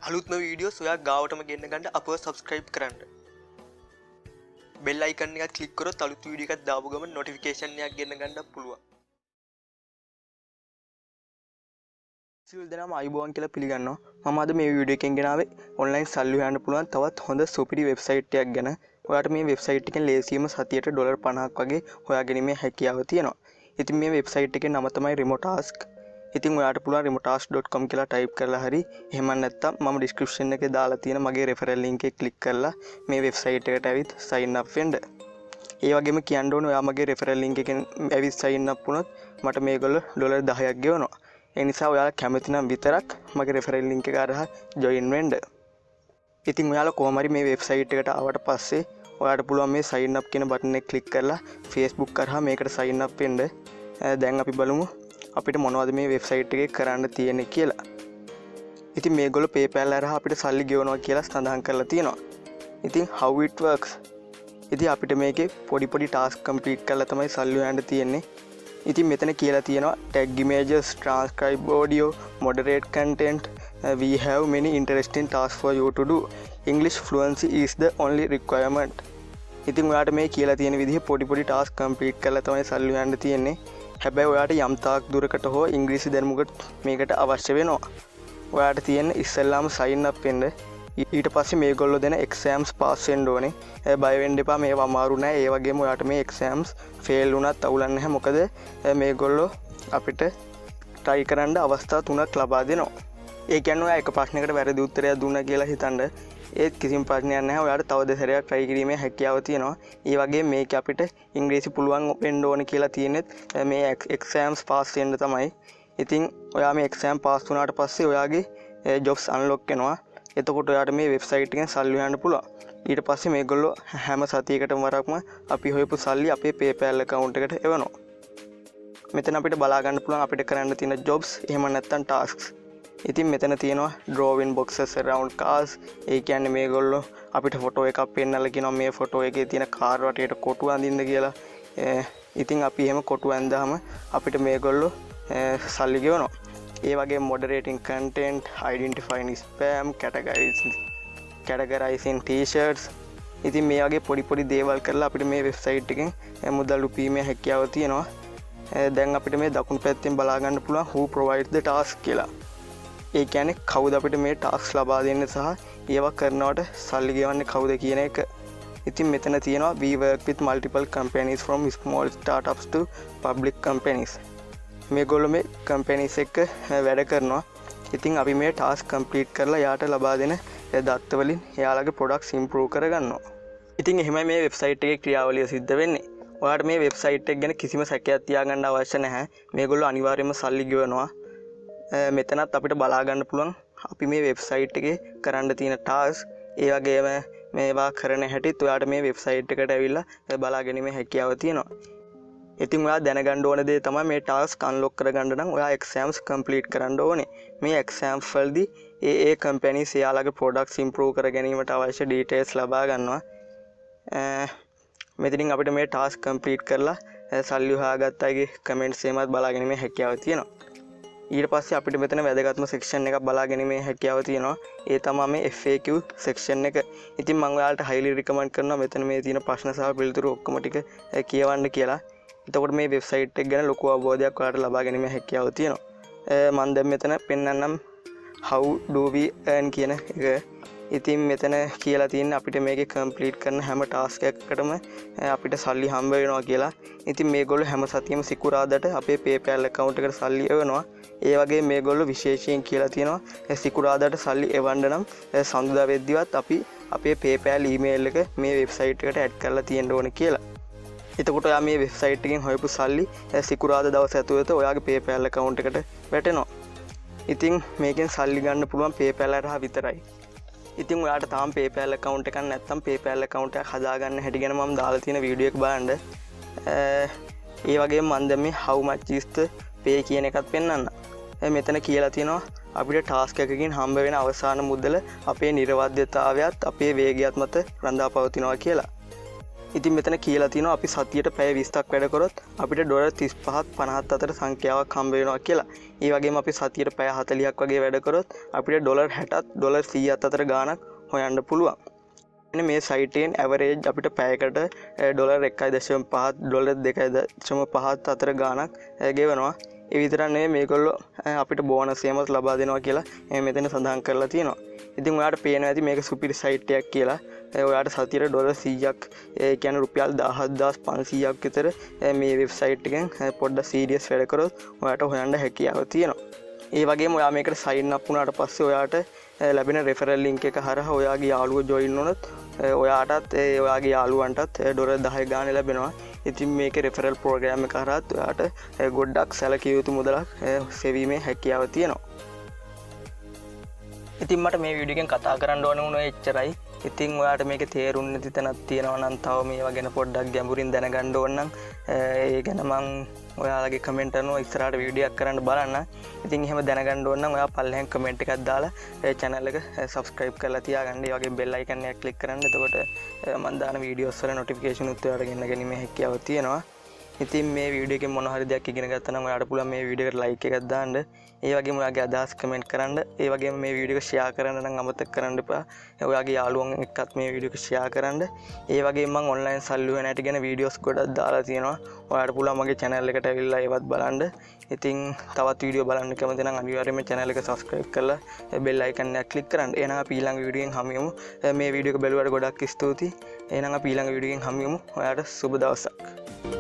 අලුත්ම වීඩියෝ සොයා ගාවටම ගෙන්න ගන්න අපව සබස්ක්‍රයිබ් කරන්න. බෙල් අයිකන් එක ක්ලික් කරොත් අලුත් වීඩියෝ එකක් දාපු ගමන් නොටිෆිකේෂන් එකක් ගෙන්න ගන්න පුළුවන්. සියලු දෙනාම අයිබෝන් කියලා පිළිගන්නවා. මම අද මේ වීඩියෝ එකෙන් ගෙනාවේ ඔන්ලයින් සල්ලි හොයන්න පුළුවන් තවත් හොඳ සුපිරි වෙබ්සයිට් එකක් ගැන. ඔයාලට මේ වෙබ්සයිට් එකෙන් ලේසියෙන්ම සතියට $50ක් වගේ හොයාගැනීමේ හැකියාව තියෙනවා. ඉතින් මේ වෙබ්සයිට් එකේ නම තමයි Remotasks. ඉතින් ඔයාලට පුළුවන් remotasks.com කියලා ටයිප් කරලා හරි එහෙම නැත්නම් මම ඩිස්ක්‍රිප්ෂන් එකේ දාලා තියෙන මගේ රෙෆරල් ලින්ක් එක ක්ලික් කරලා මේ වෙබ්සයිට් එකට ඇවිත් sign up වෙන්න. ඒ වගේම කියන්න ඕනේ ඔයා මගේ රෙෆරල් ලින්ක් එකෙන් ඇවිත් sign up වුණොත් මට මේගොල්ලෝ $10ක් ගෙවනවා. ඒ නිසා ඔයාලා කැමති නම් විතරක් මගේ රෙෆරල් ලින්ක් එක අරහා join වෙන්න. ඉතින් ඔයාලා කොහොම හරි මේ වෙබ්සයිට් එකට ආවට පස්සේ ඔයාලට පුළුවන් මේ sign up කියන බටන් එක ක්ලික් කරලා Facebook කරහා මේකට sign up වෙන්න. දැන් අපි බලමු අපිට මොනවද මේ වෙබ්සයිට් එකේ කරන්න තියෙන්නේ කියලා. ඉතින් මේගොල්ලෝ PayPal හරහා අපිට සල්ලි ගෙවනවා කියලා සඳහන් කරලා තියෙනවා. ඉතින් how it works. ඉතින් අපිට මේකේ පොඩි task complete කරලා තමයි සල්ලි හොයන්න තියෙන්නේ. ඉතින් මෙතන කියලා තියෙනවා tag images, transcribe audio, moderate content. We have many interesting tasks for you to do. English fluency is the only requirement. ඉතින් ඔයාලට මේ කියලා තියෙන විදිහේ පොඩි task complete කරලා තමයි සල්ලි හොයන්න තියෙන්නේ. හැබැයි ඔයාට යම් තාක් දුරකට හෝ ඉංග්‍රීසි දැනුමකට මේකට අවශ්‍ය වෙනවා. ඔයාට තියෙන ඉස්සෙල්ලාම sign up වෙන්න. ඊට පස්සේ මේගොල්ලෝ දෙන exams pass වෙන්න ඕනේ. බය වෙන්න එපා, මේවා අමාරු නෑ. ඒ වගේම ඔයාට මේ exams fail වුණත් අවුලක් නැහැ. මොකද මේගොල්ලෝ අපිට try කරන්න අවස්ථා 3ක් ලබා දෙනවා. ඒ කියන්නේ ඔයා එක ප්‍රශ්නයකට වැරදි උත්තරයක් දුන්නා කියලා හිතන්න ඒත් කිසිම ප්‍රශ්නයක් නැහැ. ඔයාට තව දෙසරයක් try කිරීමේ හැකියාව තියෙනවා. ඒ වගේ මේක අපිට ඉංග්‍රීසි පුළුවන් වෙන්න ඕනේ කියලා තියෙනෙත් මේ exams pass වෙන්න තමයි. ඉතින් ඔයා මේ exam pass වුණාට පස්සේ ඔයාගේ jobs unlock වෙනවා. එතකොට ඔයාට මේ වෙබ්සයිට් එකෙන් සල්ලි හොයන්න පුළුවන්. ඊට පස්සේ මේගොල්ලෝ හැම සතියකටම වරක්ම අපි හොයපු සල්ලි අපේ PayPal account එකට එවනවා. මෙතන අපිට බලා ගන්න පුළුවන් අපිට කරන්න තියෙන jobs එහෙම නැත්නම් tasks. ඉතින් මෙතන තියෙනවා drawing boxes around cars. ඒ කියන්නේ මේගොල්ලෝ අපිට ෆොටෝ එකක් පෙන්නලා කියනවා මේ ෆොටෝ එකේ තියෙන කාර් වටේට කොටු අඳින්න කියලා. ඉතින් අපි එහෙම කොටු ඇඳාම අපිට මේගොල්ලෝ සල්ලි ගෙවනවා. ඒ වගේ moderating content, identifying spam, categorizing t-shirts. ඉතින් මේ වගේ පොඩි දේවල් කරලා අපිට මේ වෙබ්සයිට් එකෙන් මුදල් උපීමේ හැකියාව තියෙනවා. දැන් අපිට මේ දකුණු පැත්තෙන් බලා ගන්න පුළුවන් who provides the task කියලා. ඒ කියන්නේ කවුද අපිට මේ ටාස්ක් ලබා දෙන්නේ සහ ඒවා කරනවට සල්ලි ගෙවන්නේ කවුද කියන එක. ඉතින් මෙතන තියෙනවා we work with multiple companies from small startups to public companies. මේගොල්ලෝ මේ companies එක්ක වැඩ කරනවා. ඉතින් අපි මේ ටාස්ක් complete කරලා යාට ලබා දෙන දත්ත වලින් එයාලගේ products improve කරගන්නවා. ඉතින් එහෙමයි මේ වෙබ්සයිට් එකේ ක්‍රියාවලිය සිද්ධ වෙන්නේ. ඔයාලට මේ වෙබ්සයිට් එක ගැන කිසිම සැකයක් තියාගන්න අවශ්‍ය නැහැ. මේගොල්ලෝ අනිවාර්යයෙන්ම සල්ලි ගෙවනවා. මෙතනත් අපිට බලා ගන්න පුළුවන් අපි මේ වෙබ්සයිට් එකේ කරන්න තියෙන ටාස්ක් ඒ වගේම මේවා කරන හැටිත් ඔයාට මේ වෙබ්සයිට් එකට ඇවිල්ලා බලා ගැනීමේ හැකියාව තියෙනවා. ඉතින් ඔයා දැනගන්න ඕන දේ තමයි මේ ටාස්ක් අන්ලොක් කරගන්න නම් ඔයා exams complete කරන්න ඕනේ. මේ exams වලදී ඒ companies එයාලගේ products improve කර ගැනීමට අවශ්‍ය details ලබා ගන්නවා. මෙතනින් අපිට මේ ටාස්ක් complete කරලා සල්ලි හොයාගත්ත අයගේ comments එහෙමත් බලා ගැනීමේ හැකියාව තියෙනවා. ඊට පස්සේ අපිට මෙතන වැදගත්ම section එකක් බලා ගැනීමේ හැකියාව තියෙනවා. ඒ තමයි මේ FAQ section එක. ඉතින් මම ඔයාලට highly recommend කරනවා මෙතන මේ තියෙන ප්‍රශ්න සහ පිළිතුරු ඔක්කොම ටික කියවන්න කියලා. එතකොට මේ වෙබ්සයිට් එක ගැන ලොකු අවබෝධයක් ඔයාලට ලබා ගැනීමේ හැකියාව තියෙනවා. මම දැන් මෙතන පෙන්නන්නම් how do we earn කියන එක. ඉතින් මෙතන කියලා තියෙන්නේ අපිට මේකේ complete කරන හැම task එකකටම අපිට සල්ලි හම්බ වෙනවා කියලා. ඉතින් මේගොල්ලෝ හැම සතියෙම සිකුරාදාට අපේ PayPal account එකට සල්ලි එවනවා. ඒ වගේ මේගොල්ලෝ විශේෂයෙන් කියලා තියෙනවා සිකුරාදාට සල්ලි එවන්න නම් සඳුදා වෙද්දිවත් අපි අපේ PayPal email එක මේ වෙබ්සයිට් එකට add කරලා තියෙන්න ඕනේ කියලා. එතකොට ඔයා මේ වෙබ්සයිට් එකෙන් හොයපු සල්ලි සිකුරාදා දවස් ඇතුළත ඔයාගේ PayPal account එකට වැටෙනවා. ඉතින් මේකෙන් සල්ලි ගන්න පුළුවන් PayPal හරහා විතරයි. ඉතින් ඔයාට තාම PayPal account එකක් නැත්නම් PayPal account එකක් හදාගන්න හැටි ගැන මම දාලා තියෙන වීඩියෝ එක බලන්න. ඒ වගේම මම දැන් මේ how much is the pay කියන එකත් පෙන්නන්න. මෙතන කියලා තියෙනවා අපිට ටාස්ක් එකකින් හම්බ වෙන අවසාන මුදල අපේ නිර්වද්‍යතාවයත් අපේ වේගයත් මත රඳා පවතිනවා කියලා. ඉතින් මෙතන කියලා තියෙනවා අපි සතියට පැය 20ක් වැඩ කරොත් අපිට ඩොලර් 35ක් 50ක් අතර සංඛ්‍යාවක් හම්බ වෙනවා කියලා. ඒ වගේම අපි සතියට පැය 40ක් වගේ වැඩ කරොත් අපිට ඩොලර් 60ක් ඩොලර් 100ක් අතර ගාණක් හොයන්න පුළුවන්. මේ සයිටෙන් ඇවරේජ් අපිට පැයකට ඩොලර් 1.5 ඩොලර් 2.5 අතර ගාණක් ගෙවනවා. ඒ විතරක් නෙවෙයි මේගොල්ලෝ අපිට බෝනස් එකක් ලබා දෙනවා කියලා මෙතන සඳහන් කරලා තියෙනවා. ඉතින් ඔයාලට පේනවා ඇති මේක සුපිරි සයිට් එකක් කියලා. ඔයාලට සතියට ඩොලර් 100ක් ඒ කියන්නේ රුපියල් 17500ක් විතර මේ වෙබ්සයිට් එකෙන් පොඩ්ඩක් සීරියස් වැඩ කරොත් ඔයාලට හොයන්න හැකියාව තියෙනවා. ඒ වගේම ඔයා මේකට සයින් අප් වුණාට පස්සේ ඔයාට ලැබෙන රෙෆරල් ලින්ක් එක හරහා ඔයාගේ යාළුවෝ ජොයින් වුණොත් ඔයාටත් ඔයාගේ යාළුවන්ටත් ඩොලර් 10 ගාණ ලැබෙනවා. ඉතින් මේකේ රෙෆරල් ප්‍රෝග්‍රෑම් එක හරහා ඔයාට ගොඩක් සැලකිය යුතු මුදලක් සෙවීමේ හැකියාව තියෙනවා. ඉතින් මට මේ වීඩියෝ එකෙන් කතා කරන්න ඕන වුණේ එච්චරයි. ඉතින් ඔයාට මේක තේරුන්නේ නැති තැනක් තියෙනවා නම් තව මේවා ගැන පොඩ්ඩක් ගැඹුරින් දැනගන්න ඕන නම් ඒ ගැන මම ඔයාලගේ කමෙන්ට් අනුව ඉස්සරහට වීඩියෝ එකක් කරන්න බලන්න. ඉතින් එහෙම දැනගන්න ඕන නම් ඔයා පල්ලෙහෙන් කමෙන්ට් එකක් දාලා channel එක subscribe කරලා තියාගන්න. ඒ වගේ bell icon එක click කරන්න. එතකොට මම දාන වීඩියෝස් වල notification උත් ඔයාලට ගෙන්න ගැනීමේ හැකියාව තියෙනවා. ඉතින් මේ වීඩියෝ එකෙන් මොන හරි දෙයක් ඉගෙන ගත්තා නම් ඔයාලට පුළුවන් මේ වීඩියෝ එකට like එකක් දාන්න. ඒ වගේම ඔයාගේ අදහස් කමෙන්ට් කරන්න. ඒ වගේම මේ වීඩියෝ එක share කරන්න නම් අමතක කරන්න එපා. ඔයාගේ යාළුවන් එක්කත් මේ වීඩියෝ එක share කරන්න. ඒ වගේම මම online සල්ලි හොයන හැටි ගැන වීඩියෝස් ගොඩක් දාලා තියෙනවා. ඔයාලට පුළුවන් මගේ channel එකට ඇවිල්ලා ඒවත් බලන්න. ඉතින් තවත් වීඩියෝ බලන්න කැමති නම් අනිවාර්යයෙන්ම channel එක subscribe කරලා bell icon එක click කරන්න. එහෙනම් අපි ඊළඟ වීඩියෝ එකෙන් හමු වෙමු. මේ වීඩියෝ එක බැලුවට ගොඩක් ස්තුතියි. එහෙනම් අපි ඊළඟ වීඩියෝ එකෙන් හමු වෙමු. ඔයාලට සුබ දවසක්.